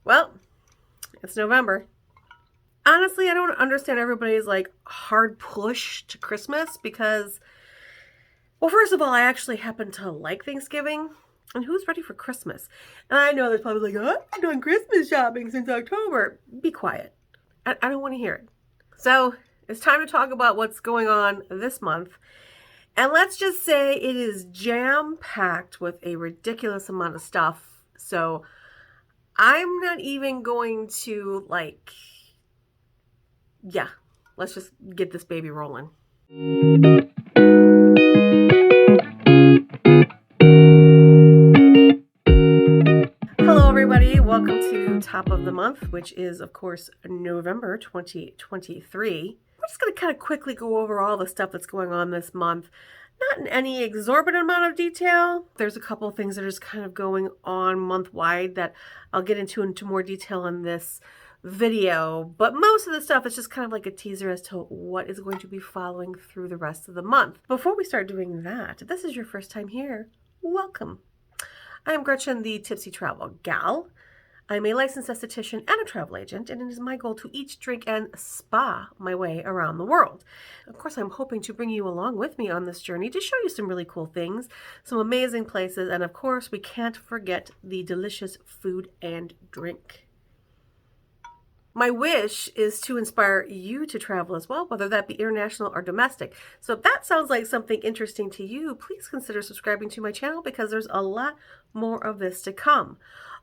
Well, it's November. Honestly, I don't understand everybody's like hard push to Christmas because, well, first of all, I actually happen to like Thanksgiving. And who's ready for Christmas? And I know there's probably like, oh, I've done Christmas shopping since October. Be quiet. I don't want to hear it. So it's time to talk about what's going on this month. And let's just say it is jam packed with a ridiculous amount of stuff. So I'm not even going to let's just get this baby rolling. Hello, everybody. Welcome to Top of the Month, which is, of course, November 2023. We're just going to kind of quickly go over all the stuff that's going on this month. Not in any exorbitant amount of detail. There's a couple of things that are just kind of going on month-wide that I'll get into more detail in this video, but most of the stuff is just kind of like a teaser as to what is going to be following through the rest of the month. Before we start doing that, if this is your first time here, welcome. I am Gretchen, the Tipsy Travel Gal. I'm a licensed esthetician and a travel agent, and it is my goal to eat, drink, and spa my way around the world. Of course, I'm hoping to bring you along with me on this journey to show you some really cool things, some amazing places, and of course, we can't forget the delicious food and drink. My wish is to inspire you to travel as well, whether that be international or domestic. So if that sounds like something interesting to you, please consider subscribing to my channel because there's a lot more of this to come.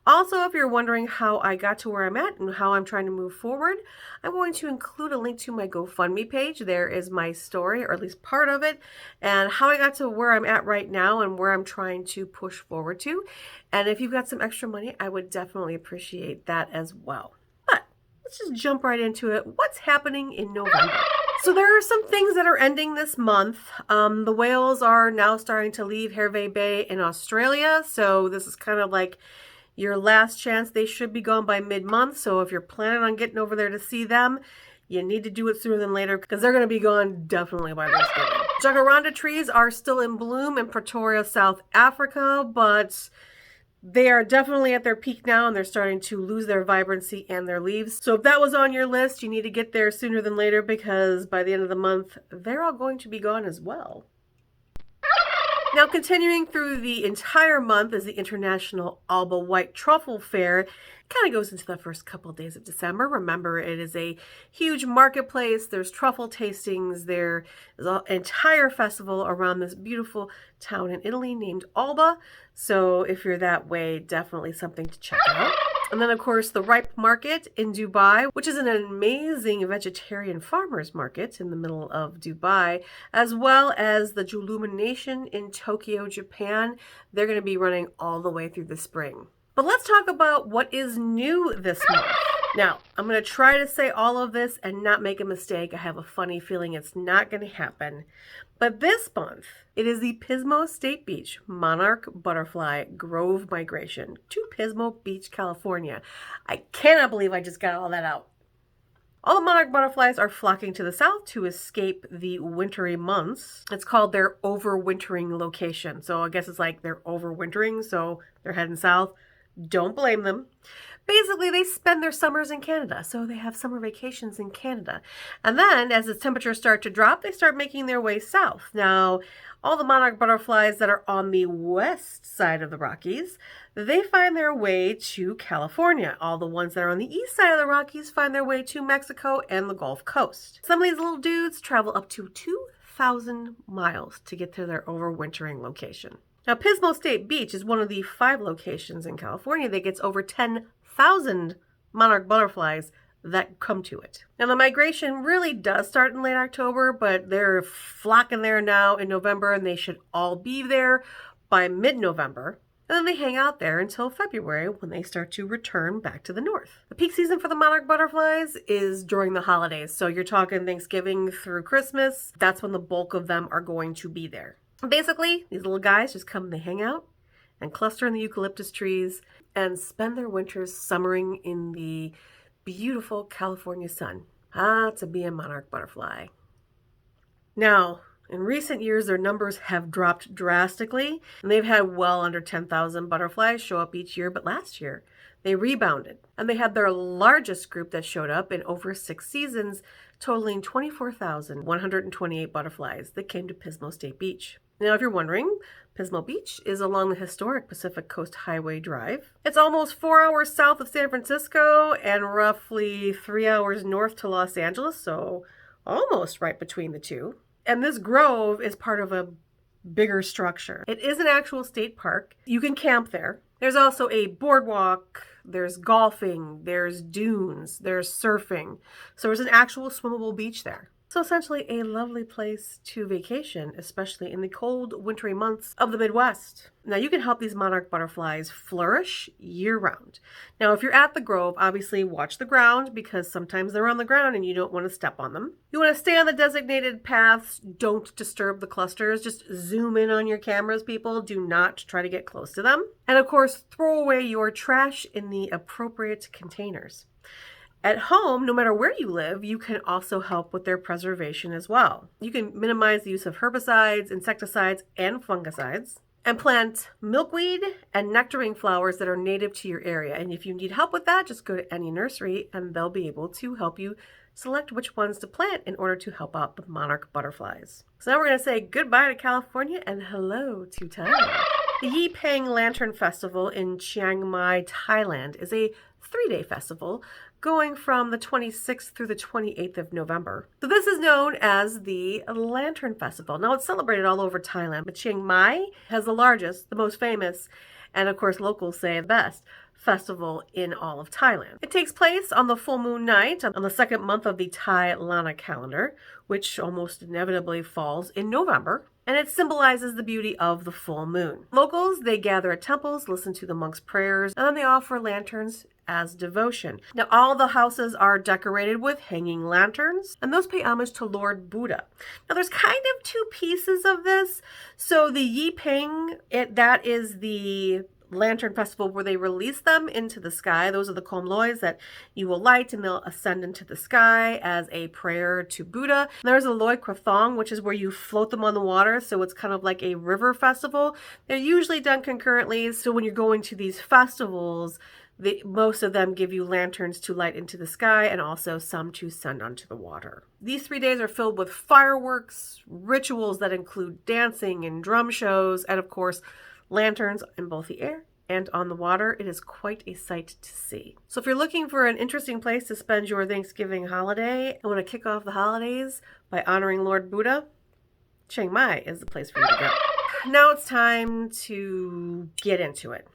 Also, if you're wondering how I got to where I'm at and how I'm trying to move forward, I'm going to include a link to my GoFundMe page. There is my story, or at least part of it, and how I got to where I'm at right now and where I'm trying to push forward to. And if you've got some extra money, I would definitely appreciate that as well. Let's just jump right into it. What's happening in November? So there are some things that are ending this month. The whales are now starting to leave Hervey Bay in Australia. So this is kind of like your last chance. They should be gone by mid-month. So if you're planning on getting over there to see them, you need to do it sooner than later because they're going to be gone definitely by Thanksgiving. Jacaranda trees are still in bloom in Pretoria, South Africa, but they are definitely at their peak now and they're starting to lose their vibrancy and their leaves. So if that was on your list, you need to get there sooner than later because by the end of the month, they're all going to be gone as well. Now, continuing through the entire month is the International Alba White Truffle Fair. It kind of goes into the first couple of days of December. Remember, it is a huge marketplace. There's truffle tastings. There is an entire festival around this beautiful town in Italy named Alba. So if you're that way, definitely something to check out. And then, of course, the Ripe Market in Dubai, which is an amazing vegetarian farmers market in the middle of Dubai, as well as the Jewellumination in Tokyo, Japan. They're going to be running all the way through the spring. But let's talk about what is new this month. Now, I'm going to try to say all of this and not make a mistake. I have a funny feeling it's not going to happen. But this month, it is the Pismo State Beach Monarch Butterfly Grove Migration to Pismo Beach, California. I cannot believe I just got all that out. All the monarch butterflies are flocking to the south to escape the wintry months. It's called their overwintering location. So I guess it's like they're overwintering, so they're heading south. Don't blame them. Basically, they spend their summers in Canada, so they have summer vacations in Canada. And then, as the temperatures start to drop, they start making their way south. Now, all the monarch butterflies that are on the west side of the Rockies, they find their way to California. All the ones that are on the east side of the Rockies find their way to Mexico and the Gulf Coast. Some of these little dudes travel up to 2,000 miles to get to their overwintering location. Now, Pismo State Beach is one of the 5 locations in California that gets over 10,000 monarch butterflies that come to it. Now, the migration really does start in late October, but they're flocking there now in November, and they should all be there by mid-November. And then they hang out there until February when they start to return back to the north. The peak season for the monarch butterflies is during the holidays. So you're talking Thanksgiving through Christmas. That's when the bulk of them are going to be there. Basically, these little guys just come and they hang out and cluster in the eucalyptus trees and spend their winters summering in the beautiful California sun. To be a monarch butterfly. Now, in recent years, their numbers have dropped drastically, and they've had well under 10,000 butterflies show up each year, but last year, They rebounded, and they had their largest group that showed up in over 6 seasons, totaling 24,128 butterflies that came to Pismo State Beach. Now, if you're wondering, Pismo Beach is along the historic Pacific Coast Highway Drive. It's almost 4 hours south of San Francisco and roughly 3 hours north to Los Angeles, so almost right between the two. And this grove is part of a bigger structure. It is an actual state park. You can camp there. There's also a boardwalk, there's golfing, there's dunes, there's surfing. So there's an actual swimmable beach there. So essentially a lovely place to vacation, especially in the cold, wintry months of the Midwest. Now you can help these monarch butterflies flourish year-round. Now if you're at the grove, obviously watch the ground because sometimes they're on the ground and you don't want to step on them. You want to stay on the designated paths. Don't disturb the clusters. Just zoom in on your cameras, people. Do not try to get close to them. And of course, throw away your trash in the appropriate containers. At home, no matter where you live, you can also help with their preservation as well. You can minimize the use of herbicides, insecticides, and fungicides, and plant milkweed and nectarine flowers that are native to your area. And if you need help with that, just go to any nursery and they'll be able to help you select which ones to plant in order to help out the monarch butterflies. So now we're going to say goodbye to California and hello to Thailand. The Yipeng Lantern Festival in Chiang Mai, Thailand is a 3-day festival going from the 26th through the 28th of November. So this is known as the Lantern Festival. Now it's celebrated all over Thailand, but Chiang Mai has the largest, the most famous, and of course locals say the best festival in all of Thailand. It takes place on the full moon night on the second month of the Thai Lana calendar, which almost inevitably falls in November. And it symbolizes the beauty of the full moon. Locals, they gather at temples, listen to the monks' prayers, and then they offer lanterns as devotion. Now, all the houses are decorated with hanging lanterns, and those pay homage to Lord Buddha. Now, there's kind of two pieces of this. So the Yipeng, that is the lantern festival where they release them into the sky. Those are the kom lois that you will light and they'll ascend into the sky as a prayer to Buddha. And there's a loi krathong, which is where you float them on the water. So it's kind of like a river festival. They're usually done concurrently. So when you're going to these festivals, most of them give you lanterns to light into the sky and also some to send onto the water. These 3 days are filled with fireworks, rituals that include dancing and drum shows, and of course, lanterns in both the air and on the water. It is quite a sight to see. So if you're looking for an interesting place to spend your Thanksgiving holiday and want to kick off the holidays by honoring Lord Buddha, Chiang Mai is the place for you to go. Now it's time to get into it.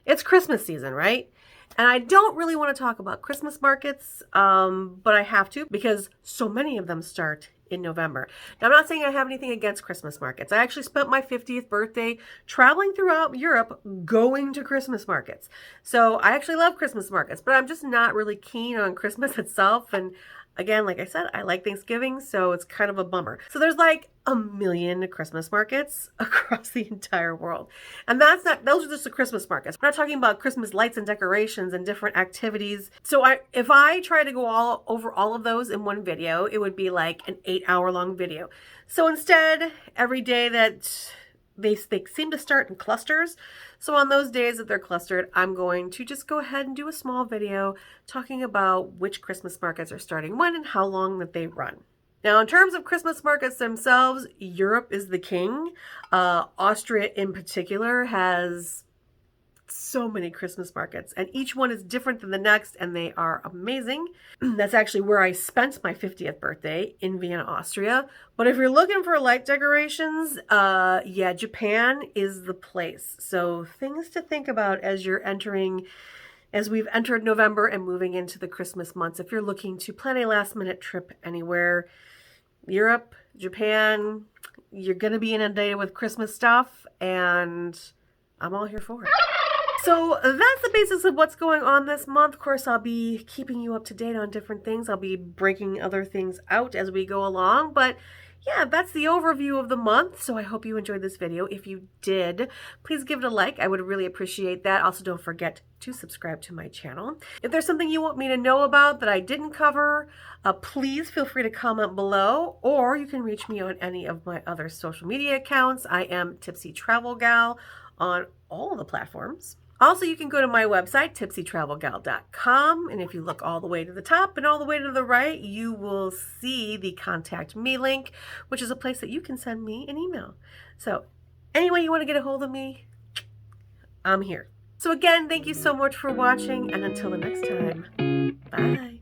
It's Christmas season, right? And I don't really want to talk about Christmas markets, but I have to because so many of them start in November. Now, I'm not saying I have anything against Christmas markets. I actually spent my 50th birthday traveling throughout Europe going to Christmas markets. So I actually love Christmas markets, but I'm just not really keen on Christmas itself. And again, like I said, I like Thanksgiving, so it's kind of a bummer. So there's like a million Christmas markets across the entire world. And those are just the Christmas markets. We're not talking about Christmas lights and decorations and different activities. So if I try to go over all of those in one video, it would be like an 8-hour-long video. So instead, every day that they seem to start in clusters. So on those days that they're clustered, I'm going to just go ahead and do a small video talking about which Christmas markets are starting when and how long that they run. Now, in terms of Christmas markets themselves, Europe is the king. Austria in particular has so many Christmas markets, and each one is different than the next, and they are amazing. That's actually where I spent my 50th birthday, in Vienna, Austria. But if you're looking for light decorations, yeah, Japan is the place. So things to think about as we've entered November and moving into the Christmas months. If you're looking to plan a last-minute trip anywhere, Europe, Japan, you're going to be inundated with Christmas stuff, and I'm all here for it. So that's the basis of what's going on this month. Of course, I'll be keeping you up to date on different things. I'll be breaking other things out as we go along. But yeah, that's the overview of the month. So I hope you enjoyed this video. If you did, please give it a like. I would really appreciate that. Also, don't forget to subscribe to my channel. If there's something you want me to know about that I didn't cover, please feel free to comment below, or you can reach me on any of my other social media accounts. I am Tipsy Travel Gal on all the platforms. Also, you can go to my website, tipsytravelgal.com, and if you look all the way to the top and all the way to the right, you will see the Contact Me link, which is a place that you can send me an email. So, any way you want to get a hold of me, I'm here. So again, thank you so much for watching, and until the next time, bye.